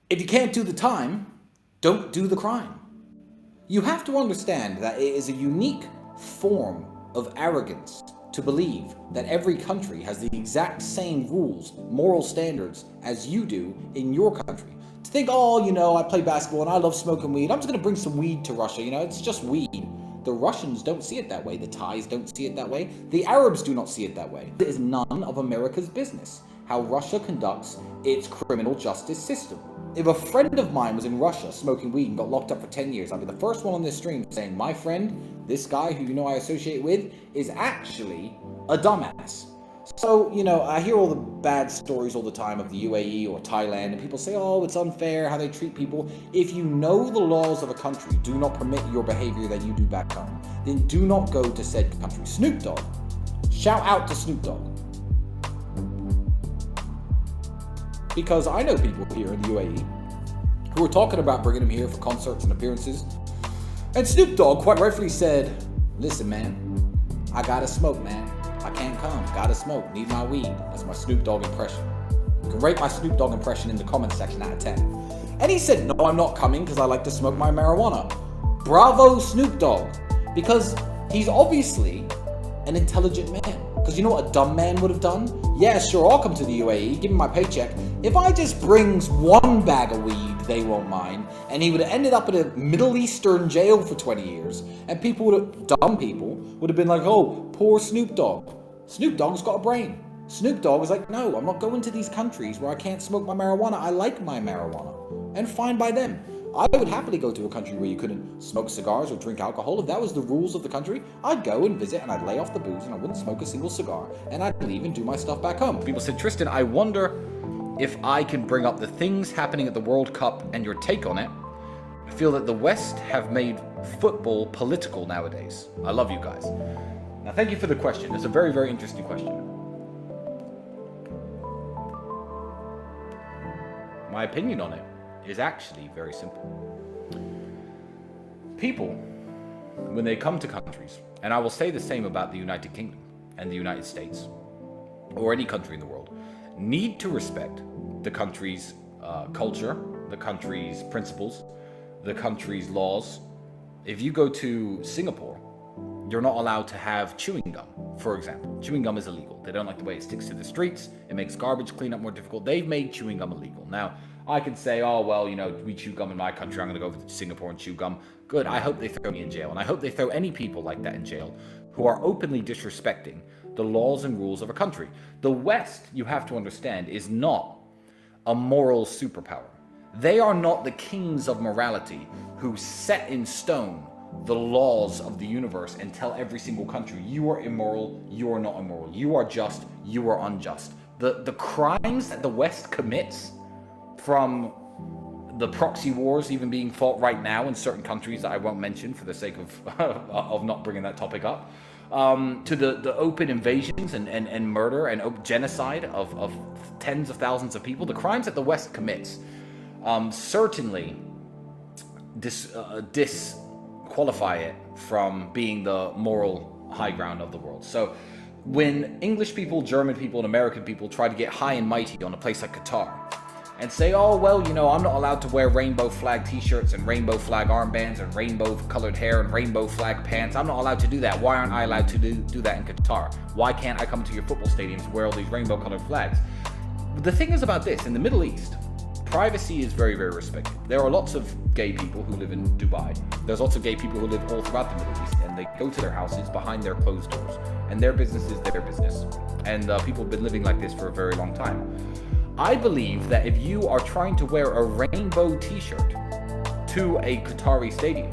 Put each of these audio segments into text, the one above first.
If you can't do the time, don't do the crime. You have to understand that it is a unique form of arrogance to believe that every country has the exact same rules, moral standards as you do in your country. To think, oh, I play basketball and I love smoking weed. I'm just going to bring some weed to Russia. It's just weed. The Russians don't see it that way. The Thais don't see it that way. The Arabs do not see it that way. It is none of America's business how Russia conducts its criminal justice system. If a friend of mine was in Russia smoking weed and got locked up for 10 years, I'd be the first one on this stream saying, my friend, this guy who I associate with, is actually a dumbass. So, I hear all the bad stories all the time of the UAE or Thailand, and people say, oh, it's unfair how they treat people. If you know the laws of a country do not permit your behavior that you do back home, then do not go to said country. Snoop Dogg. Shout out to Snoop Dogg. Because I know people here in the UAE who are talking about bringing him here for concerts and appearances. And Snoop Dogg quite rightfully said, listen, man, I gotta smoke, man. I can't come. Gotta smoke. Need my weed. That's my Snoop Dogg impression. You can rate my Snoop Dogg impression in the comment section out of 10. And he said, no, I'm not coming because I like to smoke my marijuana. Bravo, Snoop Dogg. Because he's obviously an intelligent man. Because you know what a dumb man would have done? Yeah, sure, I'll come to the UAE, give me my paycheck. If I just brings one bag of weed, they won't mind. And he would have ended up in a Middle Eastern jail for 20 years. And dumb people, would have been like, oh, poor Snoop Dogg. Snoop Dogg's got a brain. Snoop Dogg was like, no, I'm not going to these countries where I can't smoke my marijuana. I like my marijuana. And fine by them. I would happily go to a country where you couldn't smoke cigars or drink alcohol. If that was the rules of the country, I'd go and visit and I'd lay off the booze and I wouldn't smoke a single cigar. And I'd leave and do my stuff back home. People said, Tristan, I wonder if I can bring up the things happening at the World Cup and your take on it. I feel that the West have made football political nowadays. I love you guys. Now, thank you for the question. It's a very, very interesting question. My opinion on it is actually very simple. People, when they come to countries, and I will say the same about the United Kingdom and the United States, or any country in the world, need to respect the country's culture, the country's principles, the country's laws. If you go to Singapore, you're not allowed to have chewing gum, for example. Chewing gum is illegal. They don't like the way it sticks to the streets. It makes garbage cleanup more difficult. They've made chewing gum illegal. Now, I could say, oh, well, we chew gum in my country. I'm going to go over to Singapore and chew gum. Good. I hope they throw me in jail. And I hope they throw any people like that in jail who are openly disrespecting the laws and rules of a country. The West, you have to understand, is not a moral superpower. They are not the kings of morality who set in stone the laws of the universe and tell every single country, you are immoral, you are not immoral, you are just, you are unjust. The crimes that the West commits, from the proxy wars even being fought right now in certain countries that I won't mention for the sake of not bringing that topic up, to the open invasions and murder and genocide of tens of thousands of people, the crimes that the West commits certainly disqualify it from being the moral high ground of the world. So when English people, German people, and American people try to get high and mighty on a place like Qatar and say, oh, well, I'm not allowed to wear rainbow flag t-shirts and rainbow flag armbands and rainbow colored hair and rainbow flag pants. I'm not allowed to do that. Why aren't I allowed to do that in Qatar? Why can't I come to your football stadiums and wear all these rainbow colored flags? The thing is about this, in the Middle East, privacy is very, very respected. There are lots of gay people who live in Dubai. There's lots of gay people who live all throughout the Middle East, and they go to their houses behind their closed doors, and their business is their business. And people have been living like this for a very long time. I believe that if you are trying to wear a rainbow t-shirt to a Qatari stadium,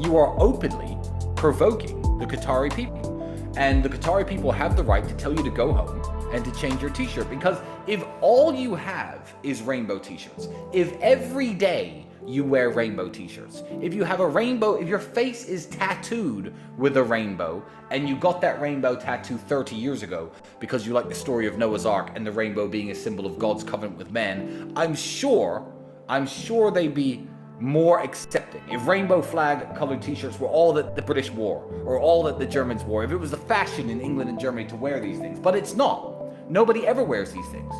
you are openly provoking the Qatari people. And the Qatari people have the right to tell you to go home and to change your t-shirt. Because if all you have is rainbow t-shirts, if every day you wear rainbow t-shirts, if you have a rainbow, if your face is tattooed with a rainbow, and you got that rainbow tattoo 30 years ago because you like the story of Noah's Ark and the rainbow being a symbol of God's covenant with man, I'm sure they'd be more accepting. If rainbow flag colored t-shirts were all that the British wore, or all that the Germans wore, if it was the fashion in England and Germany to wear these things, but it's not. Nobody ever wears these things.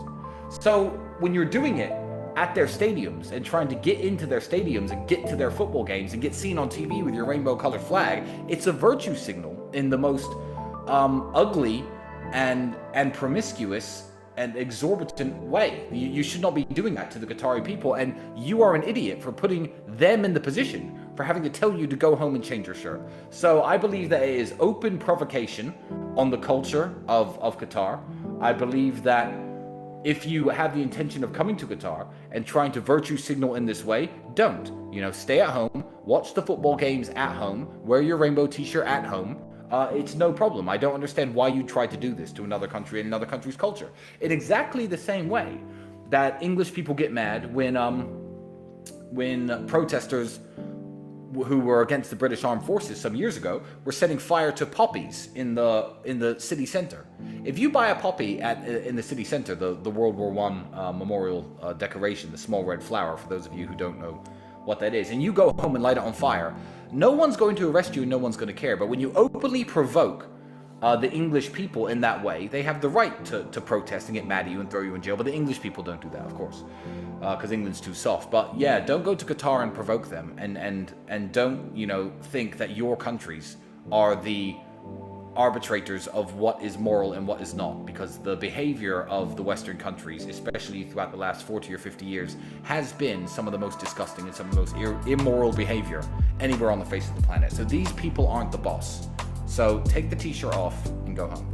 So when you're doing it at their stadiums and trying to get into their stadiums and get to their football games and get seen on TV with your rainbow colored flag, it's a virtue signal in the most ugly and promiscuous and exorbitant way. You should not be doing that to the Qatari people, and you are an idiot for putting them in the position for having to tell you to go home and change your shirt. So I believe that it is open provocation on the culture of Qatar. I believe that if you have the intention of coming to Qatar and trying to virtue signal in this way, don't. Stay at home, watch the football games at home, wear your rainbow t-shirt at home. It's no problem. I don't understand why you try to do this to another country and another country's culture. In exactly the same way that English people get mad when protesters who were against the British Armed Forces some years ago were setting fire to poppies in the city center. If you buy a poppy in the city center, the World War I memorial decoration, the small red flower, for those of you who don't know what that is, and you go home and light it on fire, no one's going to arrest you and no one's going to care. But when you openly provoke the English people in that way, they have the right to protest and get mad at you and throw you in jail. But the English people don't do that, of course, because England's too soft. But yeah, don't go to Qatar and provoke them, and don't think that your countries are the arbitrators of what is moral and what is not, because the behavior of the Western countries, especially throughout the last 40 or 50 years, has been some of the most disgusting and some of the most immoral behavior anywhere on the face of the planet. So these people aren't the boss. So take the t-shirt off and go home.